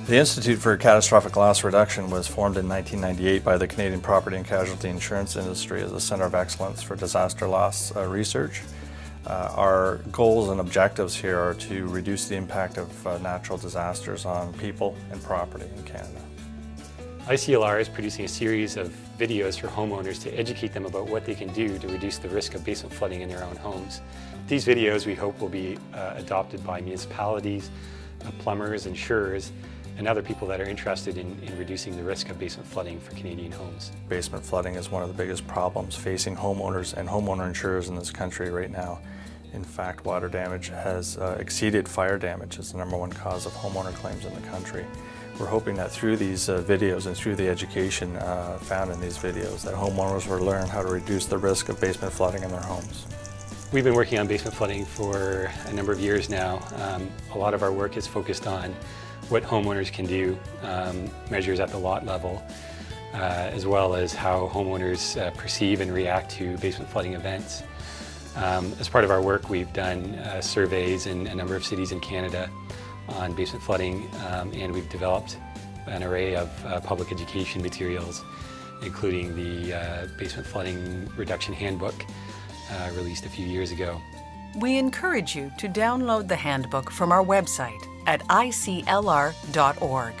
The Institute for Catastrophic Loss Reduction was formed in 1998 by the Canadian property and casualty insurance industry as a center of excellence for disaster loss research. Our goals and objectives here are to reduce the impact of natural disasters on people and property in Canada. ICLR is producing a series of videos for homeowners to educate them about what they can do to reduce the risk of basement flooding in their own homes. These videos we hope will be adopted by municipalities, plumbers, insurers, and other people that are interested in reducing the risk of basement flooding for Canadian homes. Basement flooding is one of the biggest problems facing homeowners and homeowner insurers in this country right now. In fact, water damage has exceeded fire damage as the #1 cause of homeowner claims in the country. We're hoping that through these videos and through the education found in these videos that homeowners will learn how to reduce the risk of basement flooding in their homes. We've been working on basement flooding for a number of years now. A lot of our work is focused on what homeowners can do, measures at the lot level, as well as how homeowners perceive and react to basement flooding events. As part of our work, we've done surveys in a number of cities in Canada on basement flooding, and we've developed an array of public education materials, including the Basement Flooding Reduction Handbook, released a few years ago. We encourage you to download the handbook from our website at iclr.org.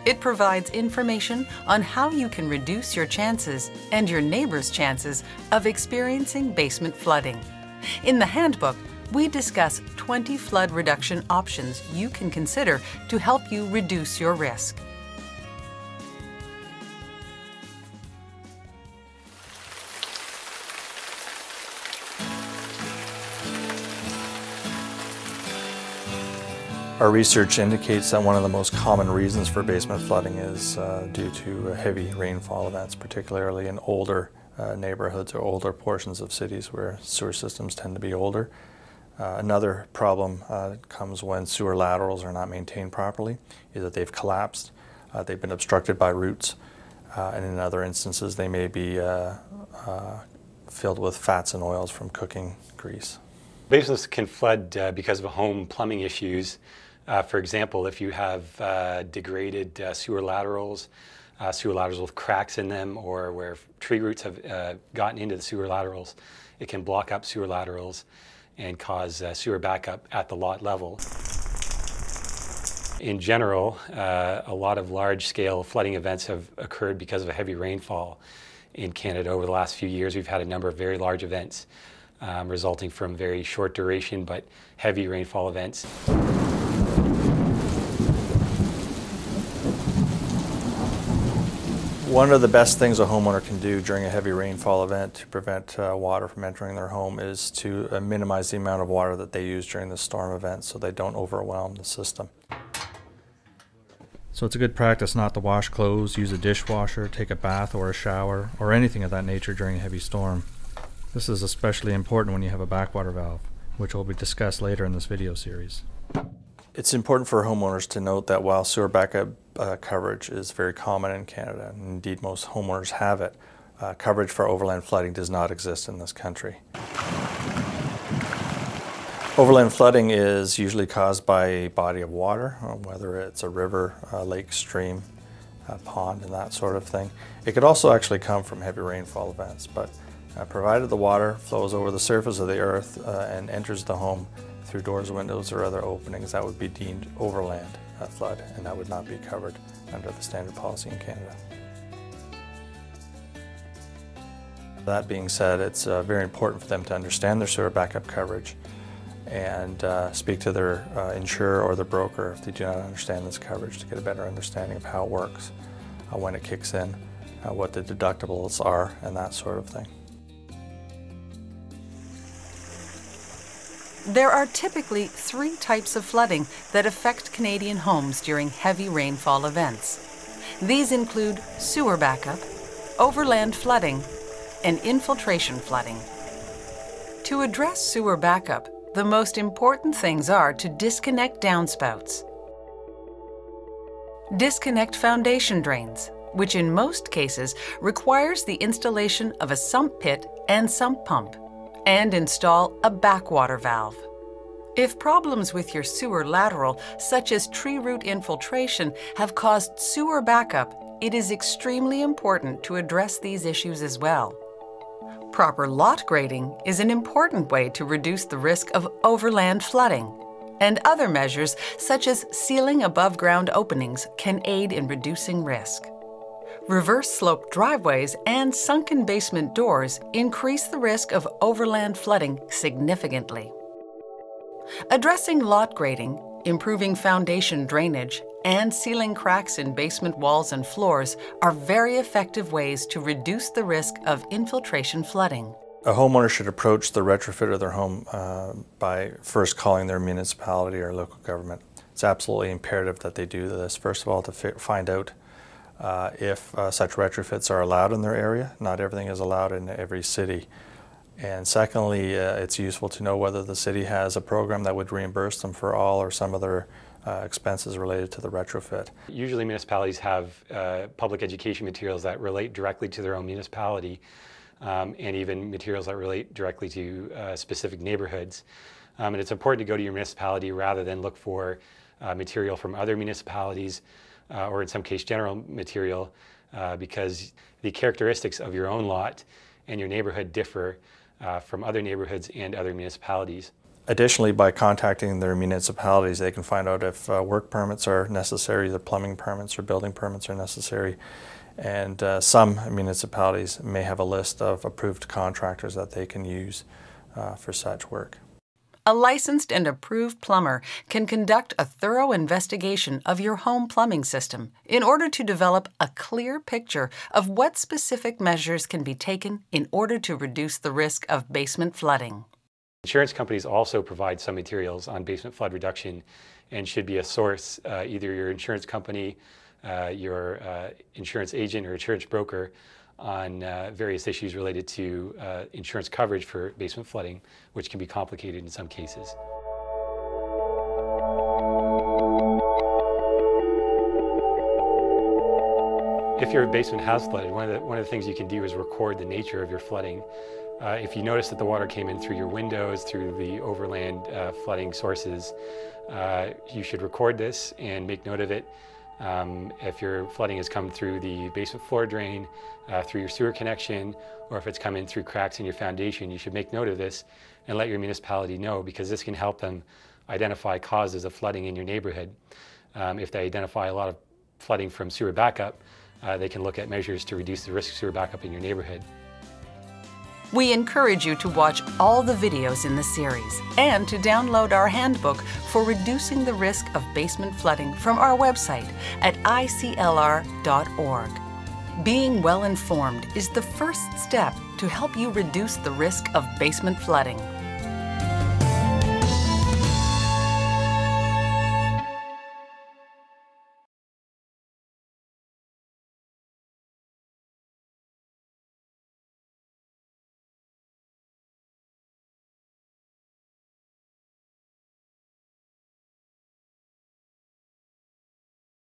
It provides information on how you can reduce your chances and your neighbor's chances of experiencing basement flooding. In the handbook, we discuss 20 flood reduction options you can consider to help you reduce your risk. Our research indicates that one of the most common reasons for basement flooding is due to heavy rainfall events, particularly in older neighborhoods or older portions of cities where sewer systems tend to be older. Another problem comes when sewer laterals are not maintained properly, either they've collapsed, they've been obstructed by roots, and in other instances they may be filled with fats and oils from cooking grease. Basements can flood because of home plumbing issues. For example, if you have degraded sewer laterals with cracks in them, or where tree roots have gotten into the sewer laterals, it can block up sewer laterals and cause sewer backup at the lot level. In general, a lot of large-scale flooding events have occurred because of a heavy rainfall in Canada. Over the last few years, we've had a number of very large events resulting from very short duration but heavy rainfall events. One of the best things a homeowner can do during a heavy rainfall event to prevent water from entering their home is to minimize the amount of water that they use during the storm event so they don't overwhelm the system. So it's a good practice not to wash clothes, use a dishwasher, take a bath or a shower, or anything of that nature during a heavy storm. This is especially important when you have a backwater valve, which will be discussed later in this video series. It's important for homeowners to note that while sewer backup coverage is very common in Canada, and indeed most homeowners have it, coverage for overland flooding does not exist in this country. Overland flooding is usually caused by a body of water, whether it's a river, a lake, stream, a pond, and that sort of thing. It could also actually come from heavy rainfall events, but provided the water flows over the surface of the earth and enters the home through doors, windows, or other openings, that would be deemed overland flood, and that would not be covered under the standard policy in Canada. That being said, it's very important for them to understand their sewer backup coverage and speak to their insurer or their broker if they do not understand this coverage, to get a better understanding of how it works, when it kicks in, what the deductibles are, and that sort of thing. There are typically 3 types of flooding that affect Canadian homes during heavy rainfall events. These include sewer backup, overland flooding, and infiltration flooding. To address sewer backup, the most important things are to disconnect downspouts, disconnect foundation drains, which in most cases requires the installation of a sump pit and sump pump, and install a backwater valve. If problems with your sewer lateral, such as tree root infiltration, have caused sewer backup, it is extremely important to address these issues as well. Proper lot grading is an important way to reduce the risk of overland flooding, and other measures such as sealing above-ground openings can aid in reducing risk. Reverse-sloped driveways and sunken basement doors increase the risk of overland flooding significantly. Addressing lot grading, improving foundation drainage, and sealing cracks in basement walls and floors are very effective ways to reduce the risk of infiltration flooding. A homeowner should approach the retrofit of their home by first calling their municipality or local government. It's absolutely imperative that they do this, first of all, to find out if such retrofits are allowed in their area. Not everything is allowed in every city. And secondly, it's useful to know whether the city has a program that would reimburse them for all or some other expenses related to the retrofit. Usually municipalities have public education materials that relate directly to their own municipality, and even materials that relate directly to specific neighborhoods. And it's important to go to your municipality rather than look for material from other municipalities, or in some case general material, because the characteristics of your own lot and your neighborhood differ from other neighborhoods and other municipalities. Additionally, by contacting their municipalities, they can find out if work permits are necessary, the plumbing permits or building permits are necessary. And some municipalities may have a list of approved contractors that they can use for such work. A licensed and approved plumber can conduct a thorough investigation of your home plumbing system in order to develop a clear picture of what specific measures can be taken in order to reduce the risk of basement flooding. Insurance companies also provide some materials on basement flood reduction and should be a source, either your insurance company, your insurance agent or insurance broker, on various issues related to insurance coverage for basement flooding, which can be complicated in some cases. If your basement has flooded, one of the things you can do is record the nature of your flooding. If you notice that the water came in through your windows, through the overland flooding sources, you should record this and make note of it. If your flooding has come through the basement floor drain, through your sewer connection, or if it's come in through cracks in your foundation, you should make note of this and let your municipality know, because this can help them identify causes of flooding in your neighborhood. If they identify a lot of flooding from sewer backup, they can look at measures to reduce the risk of sewer backup in your neighborhood. We encourage you to watch all the videos in the series and to download our handbook for reducing the risk of basement flooding from our website at iclr.org. Being well informed is the first step to help you reduce the risk of basement flooding.